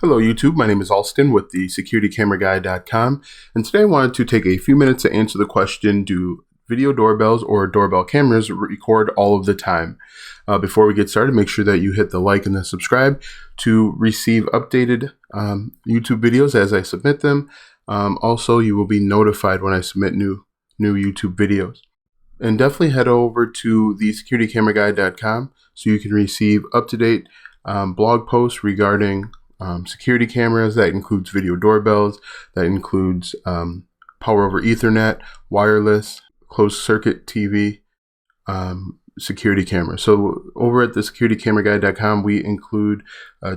Hello YouTube, my name is Alston with the securitycameraguy.com, and today I wanted to take a few minutes to answer the question, do video doorbells or doorbell cameras record all of the time? Before we get started, make sure that you hit the like and the subscribe to receive updated YouTube videos as I submit them. Also, you will be notified when I submit new YouTube videos. And definitely head over to the securitycameraguy.com so you can receive up-to-date blog posts regarding security cameras. That includes video doorbells, that includes power over Ethernet, wireless, closed circuit TV, security cameras. So over at the securitycameraguy.com, we include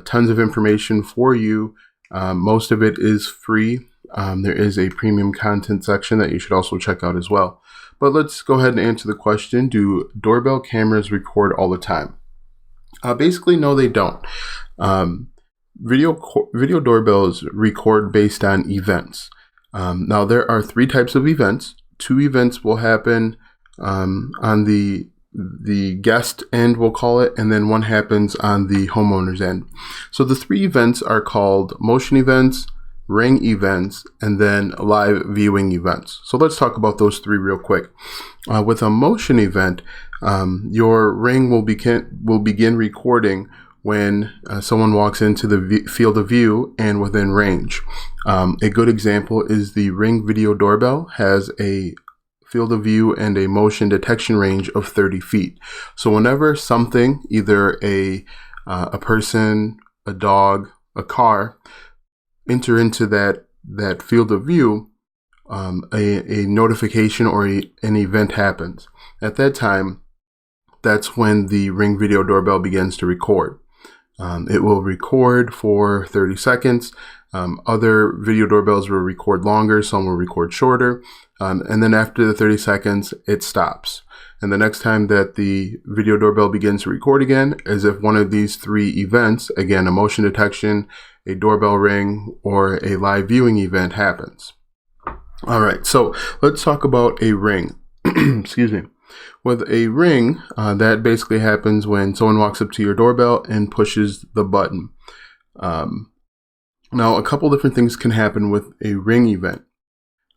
tons of information for you. Most of it is free. There is a premium content section that you should also check out as well. But let's go ahead and answer the question, do doorbell cameras record all the time? Basically, no, they don't. Video doorbells record based on events. Now there are three types of events. Two events will happen on the guest end, we'll call it, and then one happens on the homeowner's end. So the three events are called motion events, ring events, and then live viewing events. So let's talk about those three real quick. With a motion event, your ring will begin recording when someone walks into the field of view and within range. A good example is the Ring Video Doorbell has a field of view and a motion detection range of 30 feet. So whenever something, either a person, a dog, a car, enter into that field of view, a notification or an event happens. At that time, that's when the Ring Video Doorbell begins to record. It will record for 30 seconds. Other video doorbells will record longer, some will record shorter. And then after the 30 seconds, it stops. And the next time that the video doorbell begins to record again, as if one of these three events, again, a motion detection, a doorbell ring, or a live viewing event happens. All right, so let's talk about a ring. Excuse me. With a ring, that basically happens when someone walks up to your doorbell and pushes the button. Now, a couple different things can happen with a ring event.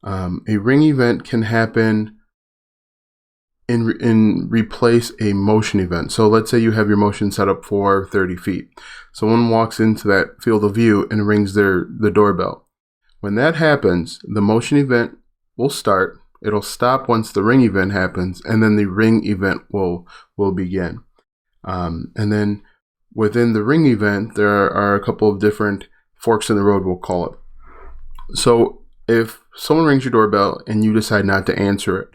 A ring event can happen in replace a motion event. So let's say you have your motion set up for 30 feet. Someone walks into that field of view and rings the doorbell. When that happens, the motion event will start. It'll stop once the ring event happens, and then the ring event will begin. And then within the ring event, there are a couple of different forks in the road, we'll call it. So if someone rings your doorbell and you decide not to answer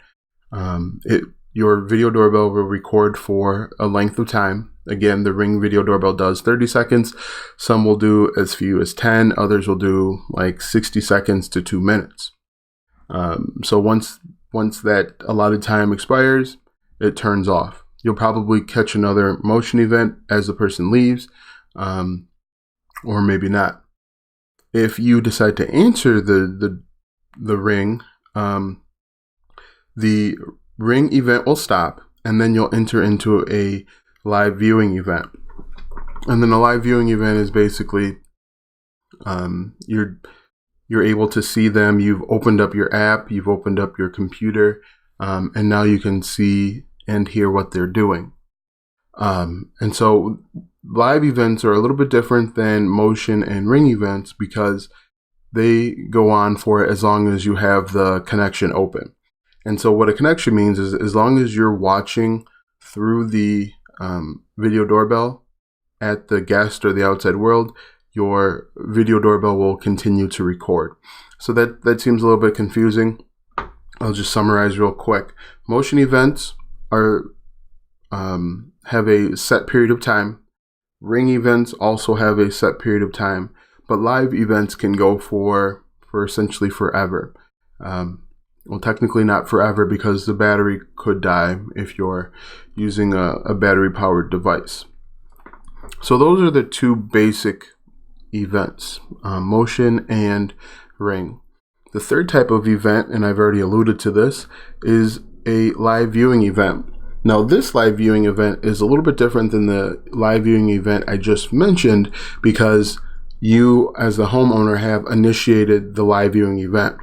it, your video doorbell will record for a length of time. Again, the Ring Video Doorbell does 30 seconds. Some will do as few as 10. Others will do like 60 seconds to 2 minutes. So once that allotted time expires, it turns off. You'll probably catch another motion event as the person leaves, or maybe not. If you decide to answer the ring, the ring event will stop, and then you'll enter into a live viewing event. And then a live viewing event is basically you're able to see them. You've opened up your app, you've opened up your computer, and now you can see and hear what they're doing. And so live events are a little bit different than motion and ring events because they go on for as long as you have the connection open. And so what a connection means is as long as you're watching through the video doorbell at the guest or the outside world, your video doorbell will continue to record. So that seems a little bit confusing. I'll just summarize real quick. Motion events have a set period of time. Ring events also have a set period of time, but live events can go for essentially forever. Well, technically not forever because the battery could die if you're using a battery-powered device. So those are the two basic events, motion and ring. The third type of event, and I've already alluded to this, is a live viewing event. Now, this live viewing event is a little bit different than the live viewing event I just mentioned because you as the homeowner have initiated the live viewing event.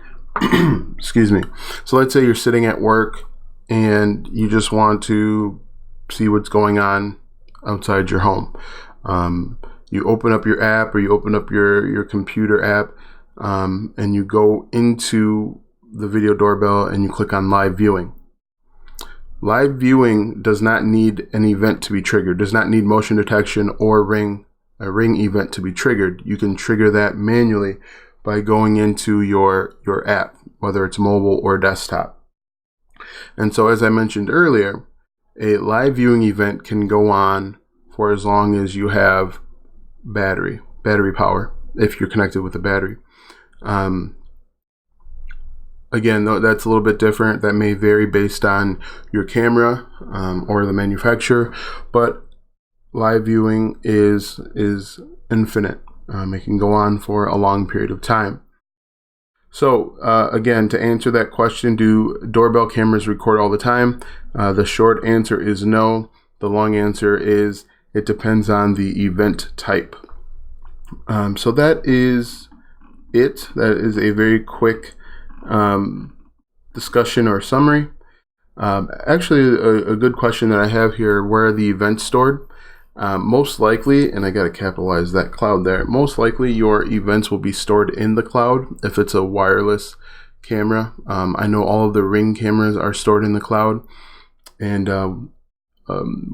Excuse me. So let's say you're sitting at work and you just want to see what's going on outside your home. You open up your app, or you open up your computer app, and you go into the video doorbell and you click on live viewing. Live viewing does not need an event to be triggered, does not need motion detection or a ring event to be triggered. You can trigger that manually by going into your app, whether it's mobile or desktop. And so, as I mentioned earlier, a live viewing event can go on for as long as you have battery power, if you're connected with a battery. Again, though, that's a little bit different. That may vary based on your camera or the manufacturer, but live viewing is infinite. It can go on for a long period of time. So again, to answer that question, do doorbell cameras record all the time? The short answer is no. The long answer is it depends on the event type. So that is it. That is a very quick discussion or summary. Actually, a good question that I have here: where are the events stored? Most likely, and I got to capitalize that cloud there, most likely your events will be stored in the cloud if it's a wireless camera. I know all of the Ring cameras are stored in the cloud, and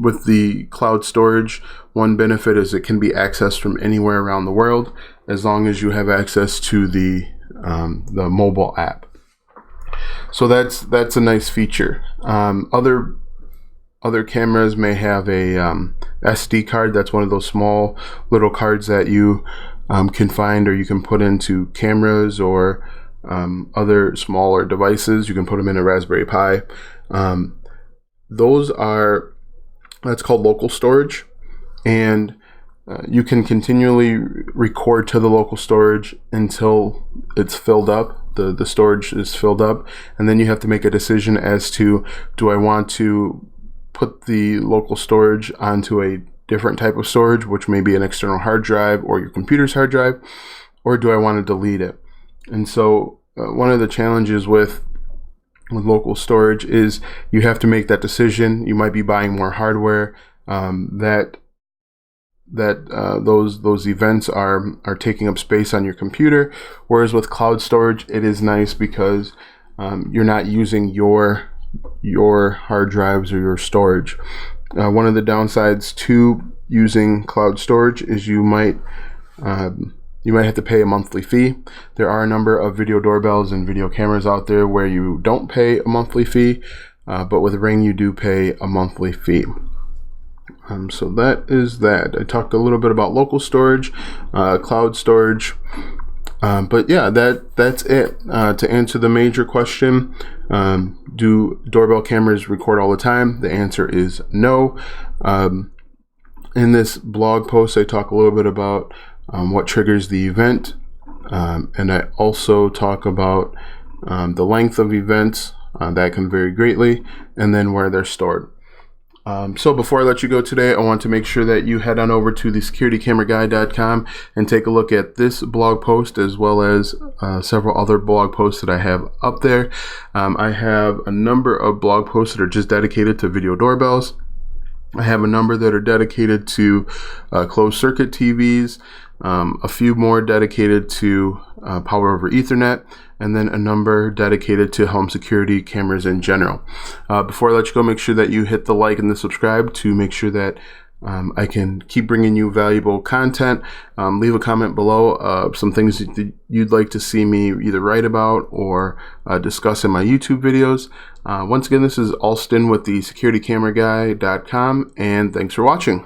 with the cloud storage, one benefit is it can be accessed from anywhere around the world as long as you have access to the mobile app. So that's a nice feature. Other cameras may have a SD card. That's one of those small little cards that you can find, or you can put into cameras or other smaller devices. You can put them in a Raspberry Pi. That's called local storage, and you can continually record to the local storage until it's filled up. The storage is filled up, and then you have to make a decision as to, do I want to put the local storage onto a different type of storage, which may be an external hard drive or your computer's hard drive, or do I want to delete it? And so one of the challenges with local storage is you have to make that decision. You might be buying more hardware that those events are taking up space on your computer, whereas with cloud storage, it is nice because you're not using your hard drives or your storage. One of the downsides to using cloud storage is you might have to pay a monthly fee. There are a number of video doorbells and video cameras out there where you don't pay a monthly fee, but with Ring you do pay a monthly fee. So that is that. I talked a little bit about local storage, cloud storage, but yeah, that's it. To answer the major question, do doorbell cameras record all the time? The answer is no. In this blog post, I talk a little bit about what triggers the event, and I also talk about the length of events that can vary greatly, and then where they're stored. So before I let you go today, I want to make sure that you head on over to the securitycameraguy.com and take a look at this blog post as well as several other blog posts that I have up there. I have a number of blog posts that are just dedicated to video doorbells. I have a number that are dedicated to closed circuit TVs, a few more dedicated to power over Ethernet, and then a number dedicated to home security cameras in general. Before I let you go, make sure that you hit the like and the subscribe to make sure that I can keep bringing you valuable content. Leave a comment below some things that you'd like to see me either write about or discuss in my YouTube videos. Once again, this is Alston with the securitycameraguy.com, and thanks for watching.